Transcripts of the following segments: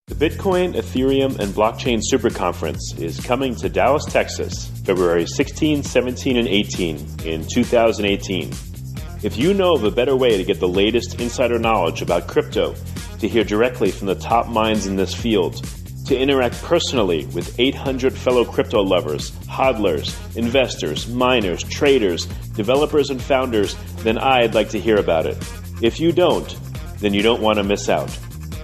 The Bitcoin, Ethereum, and Blockchain Super Conference is coming to Dallas, Texas, February 16, 17, and 18 in 2018. If you know of a better way to get the latest insider knowledge about crypto, to hear directly from the top minds in this field, to interact personally with 800 fellow crypto lovers, hodlers, investors, miners, traders, developers, and founders, then I'd like to hear about it. If you don't, then you don't want to miss out.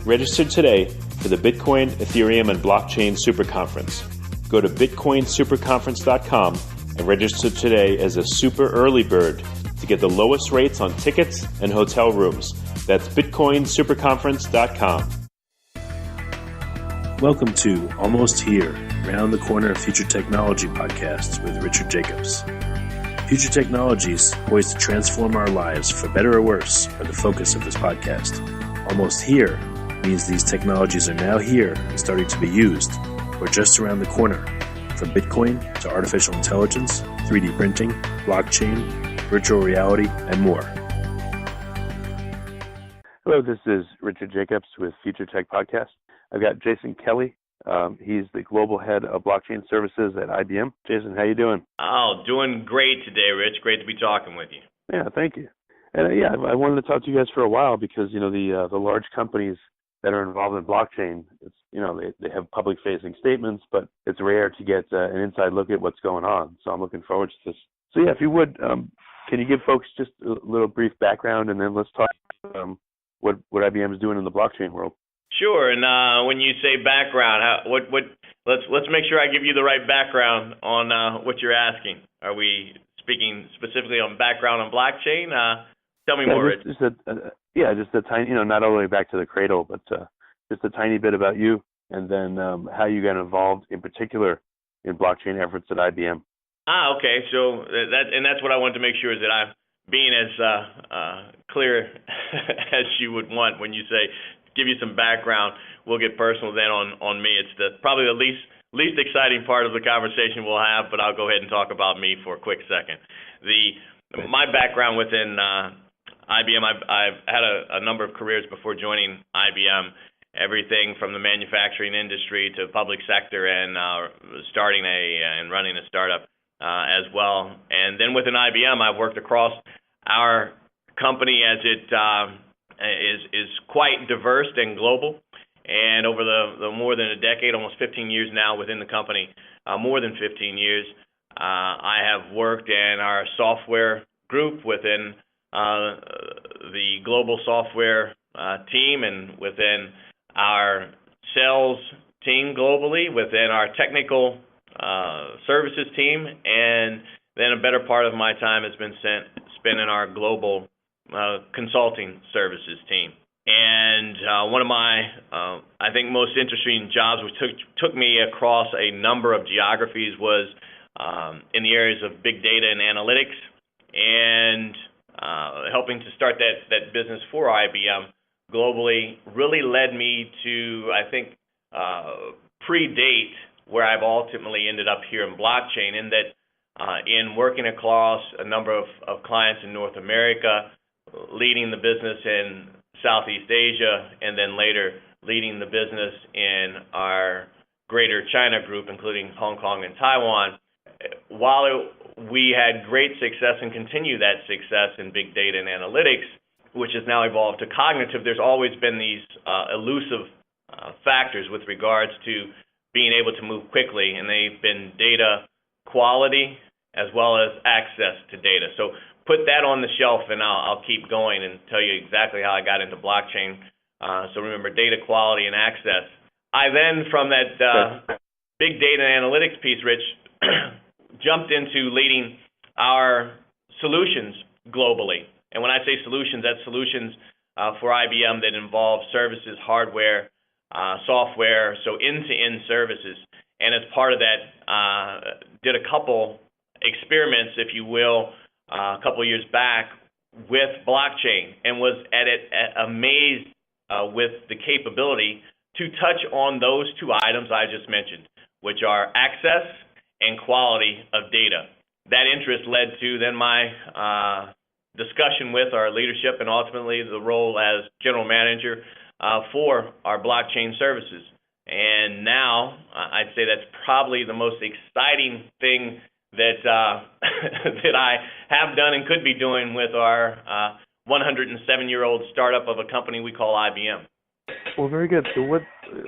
Register today for the Bitcoin, Ethereum, and Blockchain Super Conference. Go to bitcoinsuperconference.com and register today as a super early bird to get the lowest rates on tickets and hotel rooms. That's bitcoinsuperconference.com. Welcome to Almost Here, Round the Corner Future Technology Podcast with Richard Jacobs. Future technologies poised to transform our lives for better or worse are the focus of this podcast. Almost Here means these technologies are now here and starting to be used, or just around the corner, from Bitcoin to artificial intelligence, 3D printing, blockchain, virtual reality, and more. Hello, this is Richard Jacobs with Future Tech Podcast. I've got Jason Kelly. He's the global head of blockchain services at IBM. Jason, how you doing? Oh, doing great today, Rich. Great to be talking with you. Yeah, thank you. And I wanted to talk to you guys for a while because the large companies that are involved in blockchain, they have public-facing statements, but it's rare to get an inside look at what's going on. So I'm looking forward to this. So if you would, can you give folks just a little brief background, and then let's talk what IBM is doing in the blockchain world. Sure. And when you say background, let's make sure I give you the right background on what you're asking. Are we speaking specifically on background on blockchain? Tell me more, Rich. Just a tiny, not all the way back to the cradle, but just a tiny bit about you, and then how you got involved in particular in blockchain efforts at IBM. Okay. So that's what I wanted to make sure is that I'm being as clear as you would want when you say give you some background. We'll get personal then on me. It's probably the least exciting part of the conversation we'll have, but I'll go ahead and talk about me for a quick second. My background within IBM, I've had a number of careers before joining IBM, everything from the manufacturing industry to public sector and starting and running a startup as well. And then within IBM, I've worked across our company as it is quite diverse and global. And over the more than a decade, almost 15 years now within the company, more than 15 years, I have worked in our software group within the global software team and within our sales team globally, within our technical services team, and then a better part of my time has been spent in our global consulting services team. And one of my, I think, most interesting jobs, which took me across a number of geographies, was in the areas of big data and analytics, and helping to start that business for IBM globally really led me to, I think, predate where I've ultimately ended up here in blockchain, in that in working across a number of clients in North America, leading the business in Southeast Asia, and then later leading the business in our greater China group, including Hong Kong and Taiwan. While we had great success and continue that success in big data and analytics, which has now evolved to cognitive, there's always been these elusive factors with regards to being able to move quickly, and they've been data quality as well as access to data. So put that on the shelf, and I'll keep going and tell you exactly how I got into blockchain. So remember, data quality and access. I then, from that big data and analytics piece, Rich, jumped into leading our solutions globally. And when I say solutions, that's solutions for IBM that involve services, hardware, software, so end-to-end services. And as part of that, did a couple experiments, if you will, a couple of years back with blockchain, and was amazed with the capability to touch on those two items I just mentioned, which are access and quality of data. That interest led to then my discussion with our leadership and ultimately the role as general manager for our blockchain services. And now I'd say that's probably the most exciting thing that that I have done and could be doing with our 107-year-old startup of a company we call IBM. Well, very good. So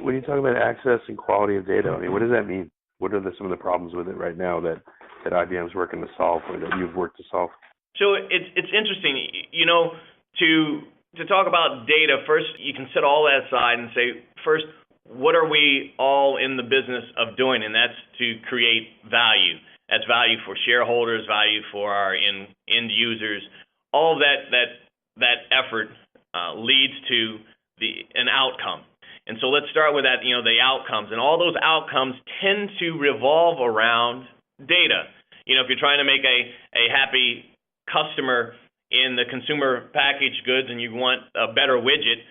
when you talk about access and quality of data, I mean, what does that mean? What are some of the problems with it right now that IBM is working to solve, or that you've worked to solve? So it's interesting, to talk about data. First, you can set all that aside and say, first, what are we all in the business of doing? And that's to create value. That's value for shareholders, value for our end users. All of that effort leads to an outcome. And so let's start with that, the outcomes. And all those outcomes tend to revolve around data. If you're trying to make a happy customer in the consumer packaged goods and you want a better widget,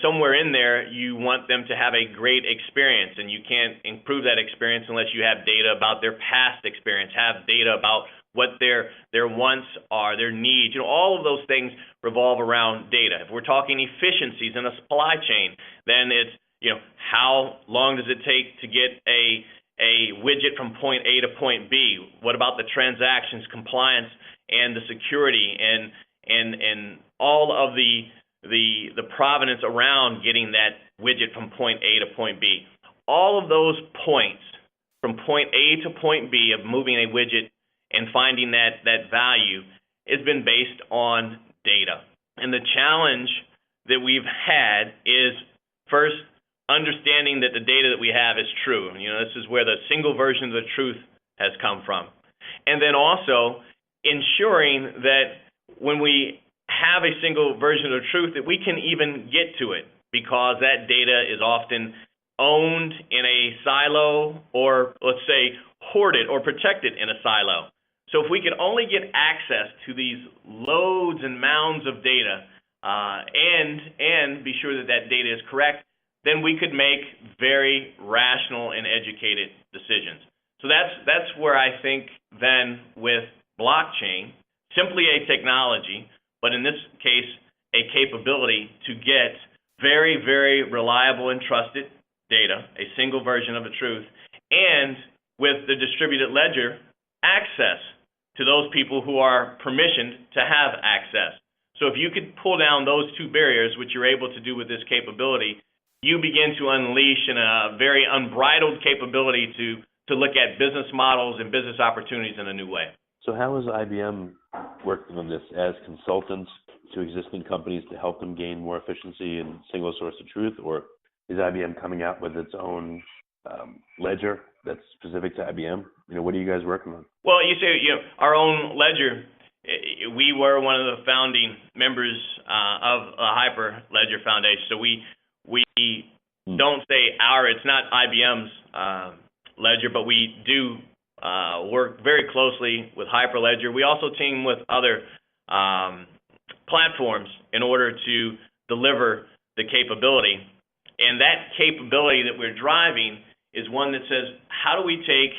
somewhere in there you want them to have a great experience, and you can't improve that experience unless you have data about their past experience, have data about what their wants are, their needs. All of those things revolve around data. If we're talking efficiencies in a supply chain, then it's, how long does it take to get a widget from point A to point B? What about the transactions, compliance, and the security, and all of the provenance around getting that widget from point A to point B? All of those points from point A to point B of moving a widget and finding that value has been based on data. And the challenge that we've had is, first, understanding that the data that we have is true. This is where the single version of the truth has come from. And then also ensuring that when we have a single version of the truth, that we can even get to it, because that data is often owned in a silo, or let's say hoarded or protected in a silo. So if we could only get access to these loads and mounds of data and be sure that data is correct, then we could make very rational and educated decisions. So that's where I think then with blockchain, simply a technology, but in this case, a capability to get very, very reliable and trusted data, a single version of the truth, and with the distributed ledger, access to those people who are permissioned to have access. So if you could pull down those two barriers, which you're able to do with this capability, you begin to unleash a very unbridled capability to look at business models and business opportunities in a new way. So how is IBM working on this as consultants to existing companies to help them gain more efficiency and single source of truth, or is IBM coming out with its own ledger that's specific to IBM? What are you guys working on? Well, you say, our own ledger. We were one of the founding members of a Hyperledger Foundation. So we don't say it's not IBM's ledger, but we do work very closely with Hyperledger. We also team with other platforms in order to deliver the capability. And that capability that we're driving is one that says, how do we take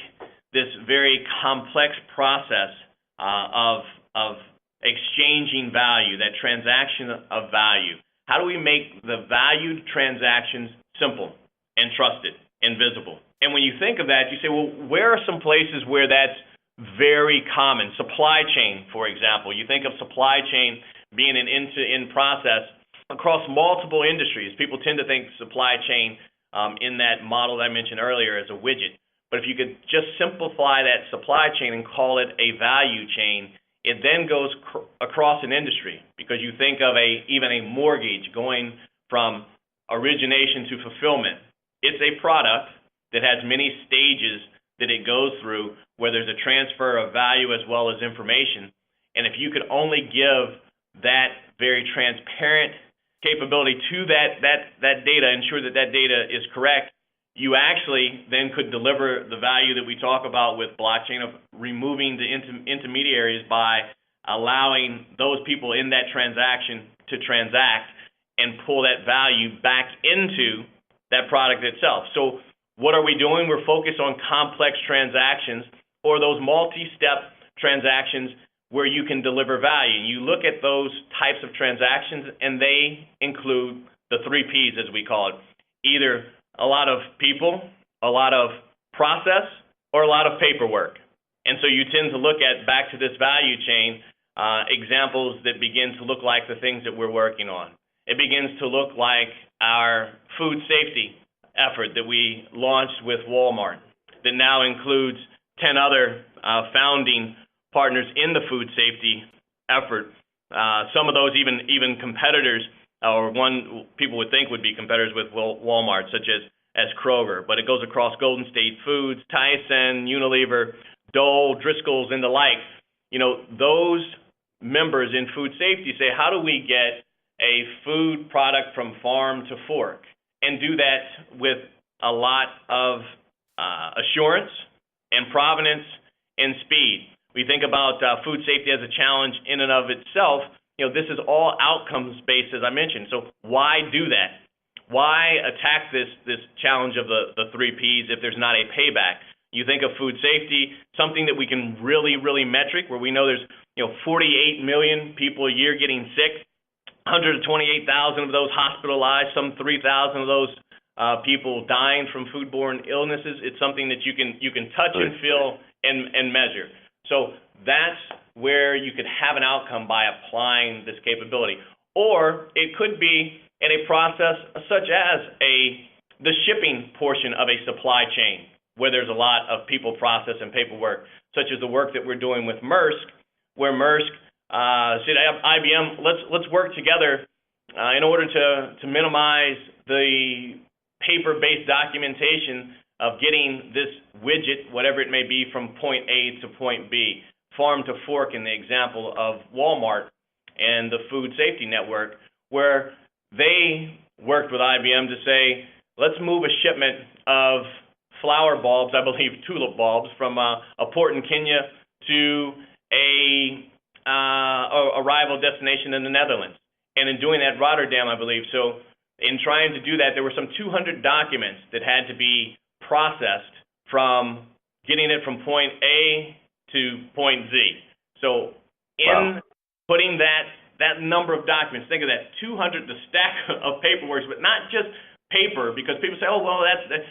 this very complex process of exchanging value, that transaction of value? How do we make the valued transactions simple and trusted and visible? And when you think of that, you say, well, where are some places where that's very common? Supply chain, for example. You think of supply chain being an end-to-end process across multiple industries. People tend to think supply chain in that model that I mentioned earlier as a widget. But if you could just simplify that supply chain and call it a value chain, it then goes across an industry, because you think of even a mortgage going from origination to fulfillment. It's a product that has many stages that it goes through, where there's a transfer of value as well as information. And if you could only give that very transparent capability to that data, ensure that data is correct, you actually then could deliver the value that we talk about with blockchain, of removing the intermediaries by allowing those people in that transaction to transact and pull that value back into that product itself. So what are we doing? We're focused on complex transactions, or those multi-step transactions where you can deliver value. You look at those types of transactions, and they include the three Ps, as we call it. Either a lot of people, a lot of process, or a lot of paperwork. And so you tend to look at, back to this value chain, examples that begin to look like the things that we're working on. It begins to look like our food safety effort that we launched with Walmart that now includes 10 other founding partners in the food safety effort. Some of those even competitors, or one people would think would be competitors with Walmart, such as Kroger. But it goes across Golden State Foods, Tyson, Unilever, Dole, Driscoll's, and the like. You know, those members in food safety say, how do we get a food product from farm to fork, and do that with a lot of assurance and provenance and speed? We think about food safety as a challenge in and of itself. You know, this is all outcomes based, as I mentioned. So why do that? Why attack this challenge of the three Ps if there's not a payback? You think of food safety, something that we can really metric, where we know there's 48 million people a year getting sick, 128,000 of those hospitalized, some 3,000 of those people dying from foodborne illnesses. It's something that you can touch and feel and measure. So that's where you could have an outcome by applying this capability. Or it could be in a process such as the shipping portion of a supply chain, where there's a lot of people, process, and paperwork, such as the work that we're doing with Maersk, where Maersk said, IBM, let's work together in order to minimize the paper-based documentation of getting this widget, whatever it may be, from point A to point B, farm to fork in the example of Walmart and the Food Safety Network, where they worked with IBM to say, let's move a shipment of flower bulbs, I believe tulip bulbs, from a port in Kenya to a arrival destination in the Netherlands. And in doing that, Rotterdam, I believe. So in trying to do that, there were some 200 documents that had to be processed from getting it from point A to point Z. So in putting that number of documents, think of that, 200, the stack of paperwork, but not just paper, because people say, oh, well,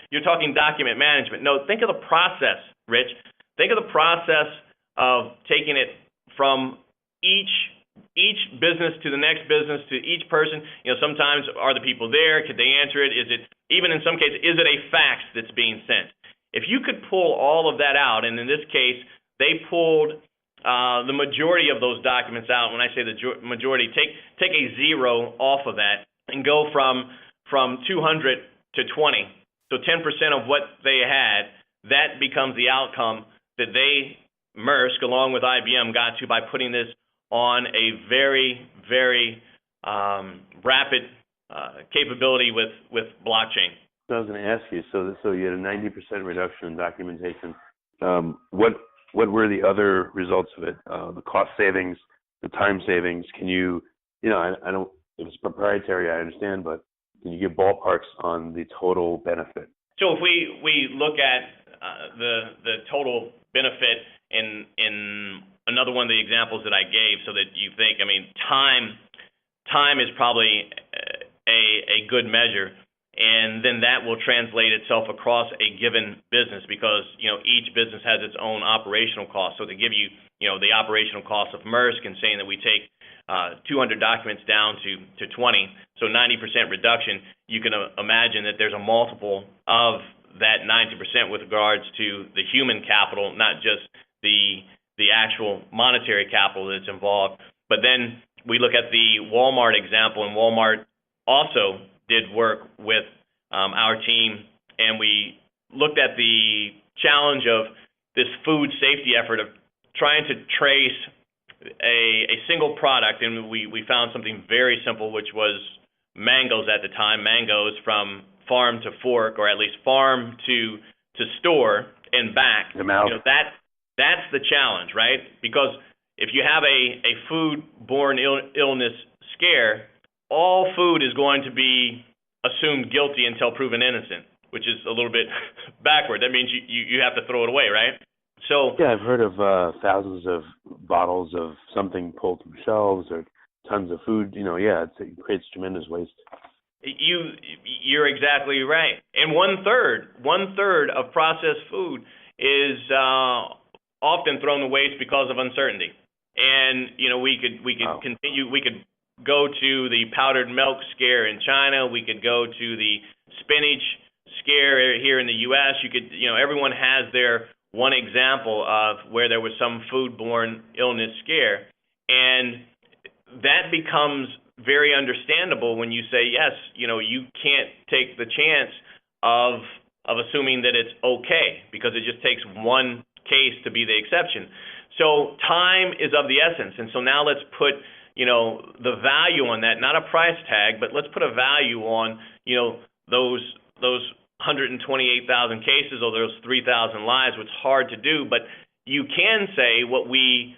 you're talking document management. No, think of the process, Rich. Think of the process of taking it from each business to the next business to each person. Sometimes are the people there? Could they answer it? Is it, even in some cases, is it a fax that's being sent? If you could pull all of that out, and in this case, they pulled the majority of those documents out. When I say the majority, take a zero off of that and go from 200 to 20. So 10% of what they had, that becomes the outcome that they, Maersk, along with IBM, got to by putting this on a very rapid capability with blockchain. I was going to ask you, so you had a 90% reduction in documentation. What were the other results of it? The cost savings, the time savings? Can you, I don't, if it's proprietary, I understand, but can you give ballparks on the total benefit? So if we look at the total benefit in another one of the examples that I gave, so that you think, time is probably a good measure, and then that will translate itself across a given business, because each business has its own operational cost. So to give you the operational cost of Maersk, and saying that we take 200 documents down to 20, so 90% reduction, you can imagine that there's a multiple of that 90% with regards to the human capital, not just the actual monetary capital that's involved. But then we look at the Walmart example, and Walmart also did work with our team, and we looked at the challenge of this food safety effort of trying to trace a single product, and we found something very simple, which was mangoes at the time, mangoes from farm to fork, or at least farm to store and back. That's the challenge, right? Because if you have a food-borne illness scare, all food is going to be assumed guilty until proven innocent, which is a little bit backward. That means you have to throw it away, right? So yeah, I've heard of thousands of bottles of something pulled from shelves, or tons of food. It creates tremendous waste. You're exactly right. And one third of processed food is often thrown to waste because of uncertainty. And we could continue. We could go to the powdered milk scare in China. We could go to the spinach scare here in the U.S. Everyone has their one example of where there was some foodborne illness scare, and that becomes very understandable when you say, yes, you can't take the chance of assuming that it's okay, because it just takes one case to be the exception. So time is of the essence, and so now let's put the value on that, not a price tag, but let's put a value on those 128,000 cases or those 3,000 lives, which is hard to do, but you can say what we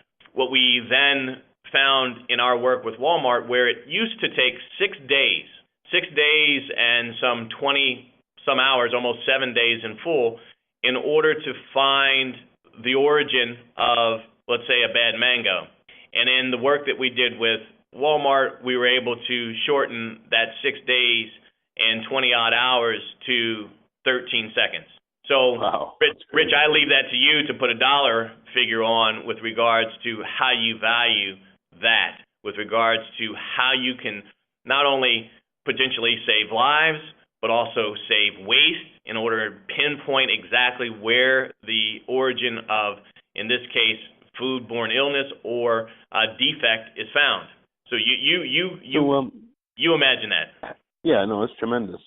then found in our work with Walmart, where it used to take 6 days and some 20 some hours, almost 7 days in full, in order to find the origin of, let's say, a bad mango. And in the work that we did with Walmart, we were able to shorten that 6 days and 20 odd hours to 13 seconds. So, wow, Rich, I leave that to you to put a dollar figure on with regards to how you value that, with regards to how you can not only potentially save lives, but also save waste in order to pinpoint exactly where the origin of, in this case, foodborne illness or defect is found. So you imagine that. Yeah, no, it's tremendous.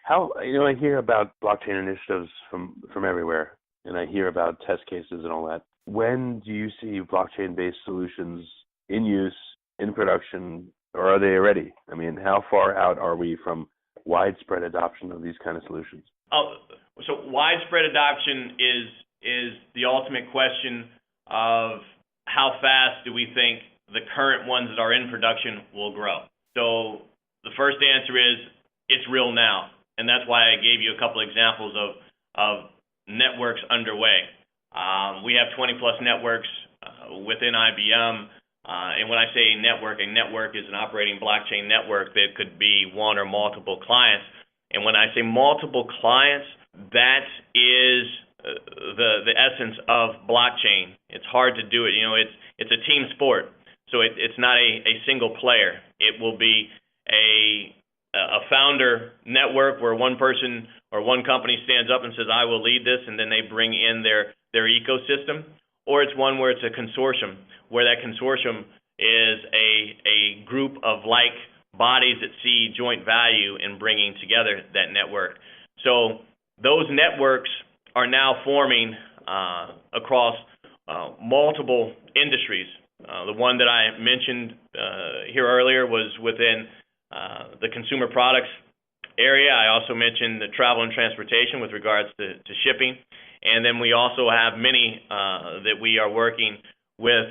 I hear about blockchain initiatives from everywhere, and I hear about test cases and all that. When do you see blockchain-based solutions in use, in production, or are they ready? I mean, how far out are we from widespread adoption of these kind of solutions? So widespread adoption is the ultimate question of how fast do we think the current ones that are in production will grow. So the first answer is it's real now, and that's why I gave you a couple examples of networks underway. We have 20 plus networks within IBM. And when I say a network is an operating blockchain network that could be one or multiple clients. And when I say multiple clients, that is the essence of blockchain. It's hard to do it. It's a team sport, so it's not a single player. It will be a founder network where one person or one company stands up and says, I will lead this, and then they bring in their ecosystem. Or it's one where it's a consortium, where that consortium is a group of like bodies that see joint value in bringing together that network. So those networks are now forming across multiple industries. The one that I mentioned here earlier was within the consumer products area. I also mentioned the travel and transportation with regards to shipping. And then we also have many that we are working with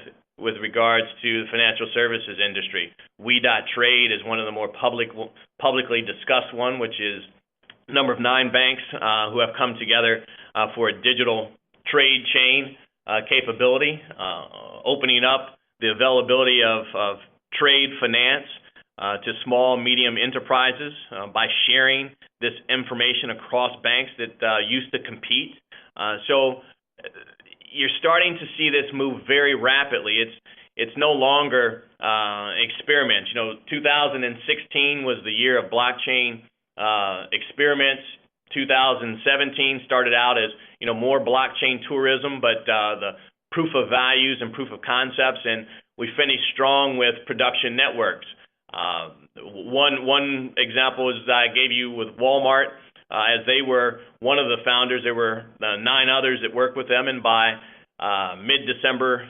regards to the financial services industry. We.Trade is one of the more publicly discussed one, which is a number of 9 banks who have come together for a digital trade chain capability, opening up the availability of trade finance to small, medium enterprises by sharing this information across banks that used to compete. So you're starting to see this move very rapidly. It's no longer experiments. 2016 was the year of blockchain experiments. 2017 started out as more blockchain tourism, but the proof of values and proof of concepts, and we finished strong with production networks. One example is that I gave you with Walmart. As they were one of the founders, there were 9 others that worked with them, and by mid-December,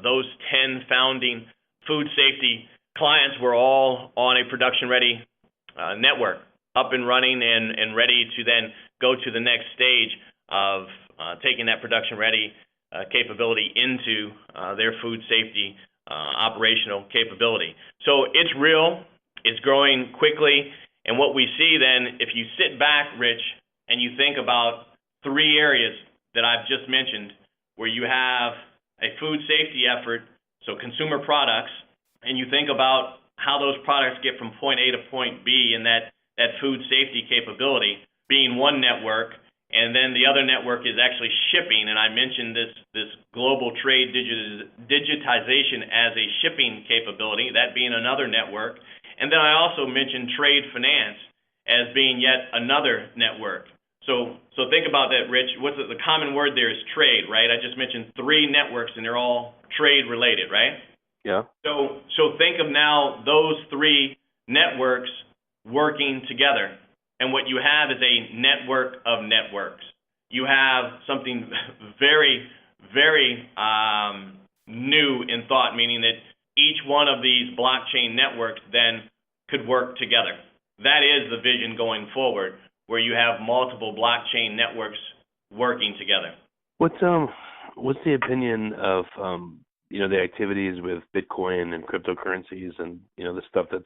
those 10 founding food safety clients were all on a production-ready network, up and running and ready to then go to the next stage of taking that production-ready capability into their food safety operational capability. So it's real, it's growing quickly. And what we see then, if you sit back, Rich, and you think about 3 areas that I've just mentioned, where you have a food safety effort, so consumer products, and you think about how those products get from point A to point B, and that that food safety capability being one network, and then the other network is actually shipping. And I mentioned this global trade digitization as a shipping capability, that being another network. And then I also mentioned trade finance as being yet another network. So think about that, Rich. What's the common word there is trade, right? I just mentioned 3 networks, and they're all trade related, right? Yeah. So think of now those 3 networks working together. And what you have is a network of networks. You have something very, very new in thought, meaning that each one of these blockchain networks then could work together. That is the vision going forward, where you have multiple blockchain networks working together. What's the opinion of the activities with Bitcoin and cryptocurrencies and the stuff that's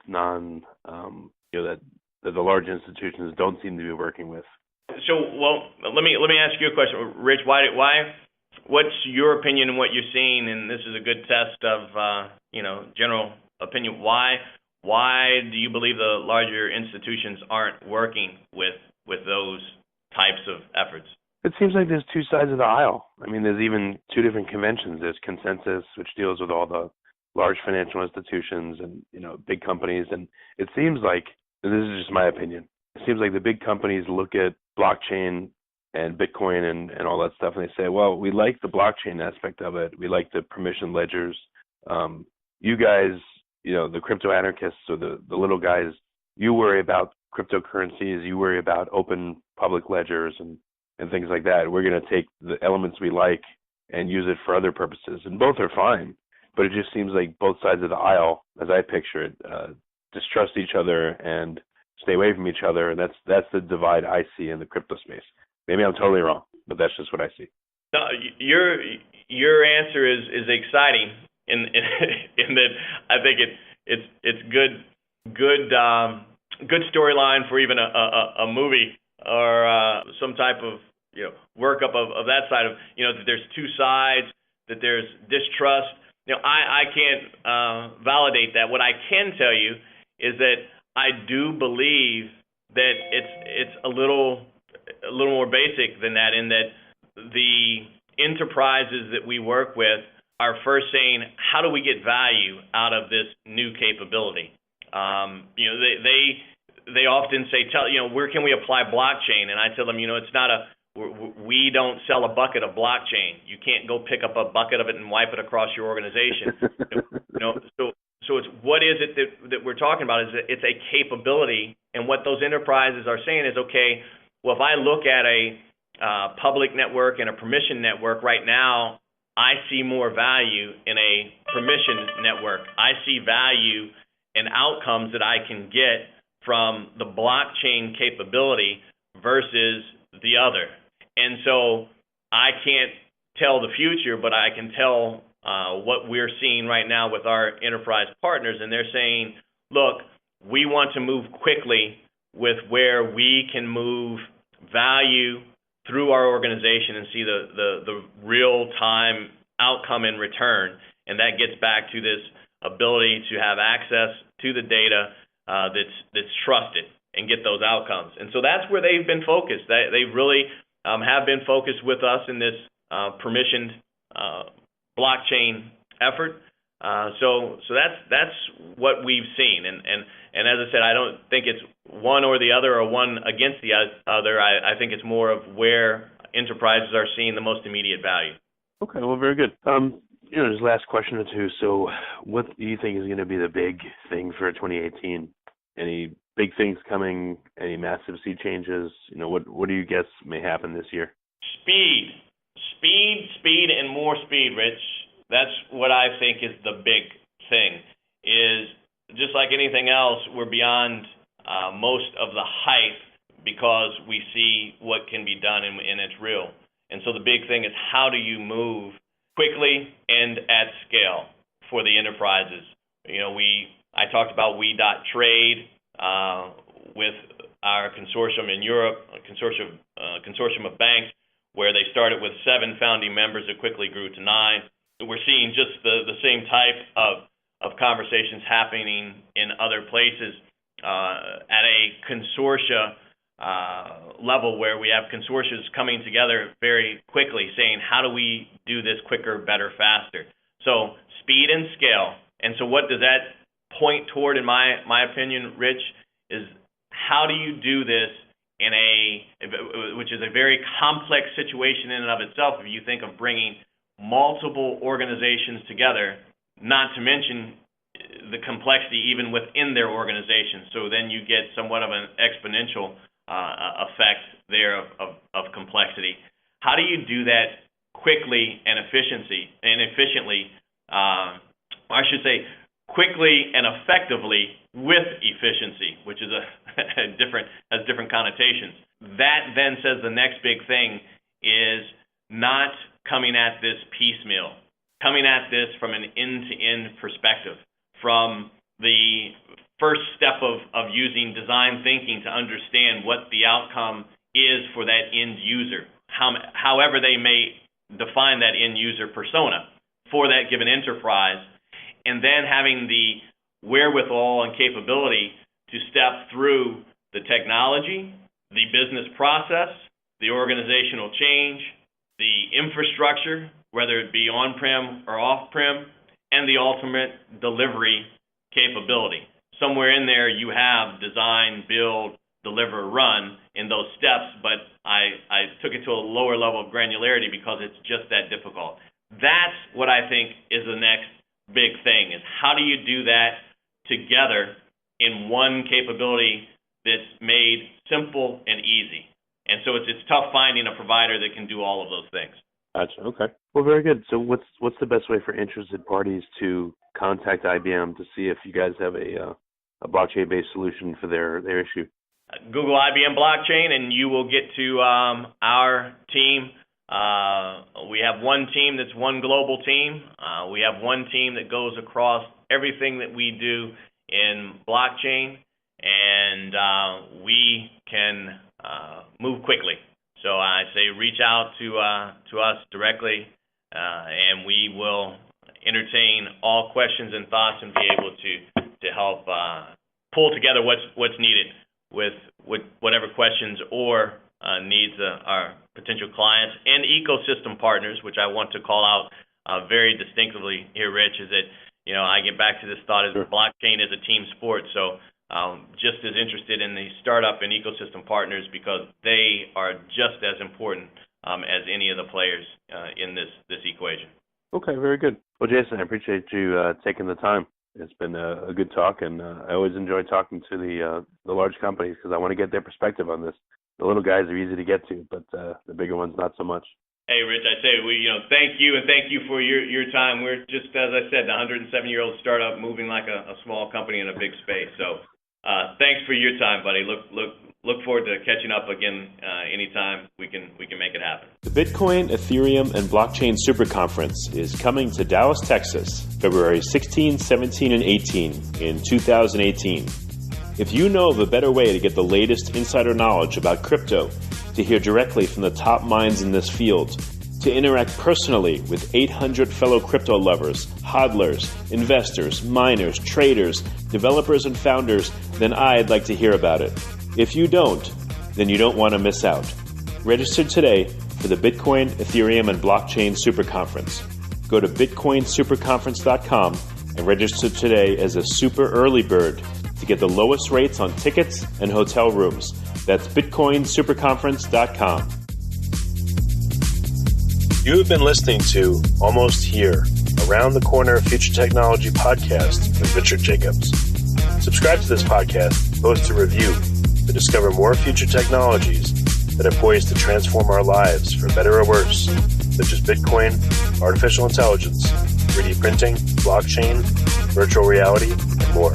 that the large institutions don't seem to be working with? So, well, let me ask you a question, Rich. Why? What's your opinion on what you're seeing? And this is a good test of general opinion. Why do you believe the larger institutions aren't working with those types of efforts? It seems like there's 2 sides of the aisle. I mean, there's even 2 different conventions. There's Consensus, which deals with all the large financial institutions and big companies, and it seems like, and this is just my opinion, it seems like the big companies look at blockchain and Bitcoin and all that stuff, and they say, well, we like the blockchain aspect of it. We like the permission ledgers. You guys, the crypto anarchists or the little guys, you worry about cryptocurrencies. You worry about open public ledgers and things like that. We're going to take the elements we like and use it for other purposes. And both are fine, but it just seems like both sides of the aisle, as I picture it, distrust each other and stay away from each other, and that's the divide I see in the crypto space. Maybe I'm totally wrong, but that's just what I see. No, your answer is exciting in that I think it's good storyline for even a movie or some type of workup of that side of that there's 2 sides, that there's distrust. I can't validate that. What I can tell you is that I do believe that it's a little more basic than that, in that the enterprises that we work with are first saying, how do we get value out of this new capability? They often say, where can we apply blockchain? And I tell them, it's not we don't sell a bucket of blockchain. You can't go pick up a bucket of it and wipe it across your organization. So it's what is it that we're talking about? Is that it's a capability, and what those enterprises are saying is, okay, well, if I look at a public network and a permission network right now, I see more value in a permission network. I see value in outcomes that I can get from the blockchain capability versus the other. And so I can't tell the future, but I can tell what we're seeing right now with our enterprise partners, and they're saying, look, we want to move quickly with where we can move value through our organization and see the real-time outcome in return. And that gets back to this ability to have access to the data that's trusted and get those outcomes. And so that's where they've been focused. They really have been focused with us in this permissioned blockchain effort. So that's what we've seen. And as I said, I don't think it's one or the other or one against the other. I think it's more of where enterprises are seeing the most immediate value. Okay, well, very good. Just last question or 2. So what do you think is going to be the big thing for 2018? Any big things coming? Any massive sea changes? What do you guess may happen this year? Speed, and more speed, Rich. That's what I think is the big thing. Is just like anything else, we're beyond most of the hype because we see what can be done and it's real. And so the big thing is, how do you move quickly and at scale for the enterprises? I talked about we.trade with our consortium in Europe, a consortium of banks, where they started with 7 founding members that quickly grew to 9. We're seeing just the same type of conversations happening in other places. at a consortia level where we have consortias coming together very quickly saying, how do we do this quicker, better, faster? So speed and scale. And so what does that point toward, in my opinion, Rich, is how do you do this which is a very complex situation in and of itself if you think of bringing multiple organizations together, not to mention the complexity even within their organization. So then you get somewhat of an exponential effect there of complexity. How do you do that quickly and efficiently? I should say quickly and effectively with efficiency, which is has different connotations. That then says the next big thing is not coming at this piecemeal, coming at this from an end-to-end perspective, from the first step of using design thinking to understand what the outcome is for that end user, however they may define that end user persona for that given enterprise, and then having the wherewithal and capability to step through the technology, the business process, the organizational change, the infrastructure, whether it be on-prem or off-prem, and the ultimate delivery capability. Somewhere in there you have design, build, deliver, run in those steps, but I took it to a lower level of granularity because it's just that difficult. That's what I think is the next big thing, is how do you do that together in one capability that's made simple and easy. And so it's tough finding a provider that can do all of those things. Gotcha. Okay. Well, very good. So what's the best way for interested parties to contact IBM to see if you guys have a blockchain-based solution for their issue? Google IBM blockchain, and you will get to our team. We have one team that's one global team. We have one team that goes across everything that we do in blockchain, and we can move quickly. So I say reach out to us directly, and we will entertain all questions and thoughts and be able to help pull together what's needed with whatever questions or needs our potential clients and ecosystem partners, which I want to call out very distinctively here, Rich, is that, I get back to this thought is blockchain is a team sport. So just as interested in the startup and ecosystem partners because they are just as important as any of the players in this equation. Okay, very good. Well, Jason, I appreciate you taking the time. It's been a good talk, and I always enjoy talking to the large companies because I want to get their perspective on this. The little guys are easy to get to, but the bigger ones not so much. Hey, Rich, I say thank you, and thank you for your time. We're just, as I said, the 107-year-old startup moving like a small company in a big space. So thanks for your time, buddy. Look forward to catching up again anytime we can make it happen. The Bitcoin, Ethereum, and Blockchain Super Conference is coming to Dallas, Texas, February 16, 17, and 18 in 2018. If you know of a better way to get the latest insider knowledge about crypto, to hear directly from the top minds in this field, to interact personally with 800 fellow crypto lovers, hodlers, investors, miners, traders, developers, and founders, then I'd like to hear about it. If you don't, then you don't want to miss out. Register today for the Bitcoin, Ethereum, and Blockchain Super Conference. Go to bitcoinsuperconference.com and register today as a super early bird to get the lowest rates on tickets and hotel rooms. That's bitcoinsuperconference.com. You have been listening to Almost Here, Around the Corner Future Technology podcast with Richard Jacobs. Subscribe to this podcast, post a review to discover more future technologies that are poised to transform our lives for better or worse, such as Bitcoin, artificial intelligence, 3D printing, blockchain, virtual reality, and more.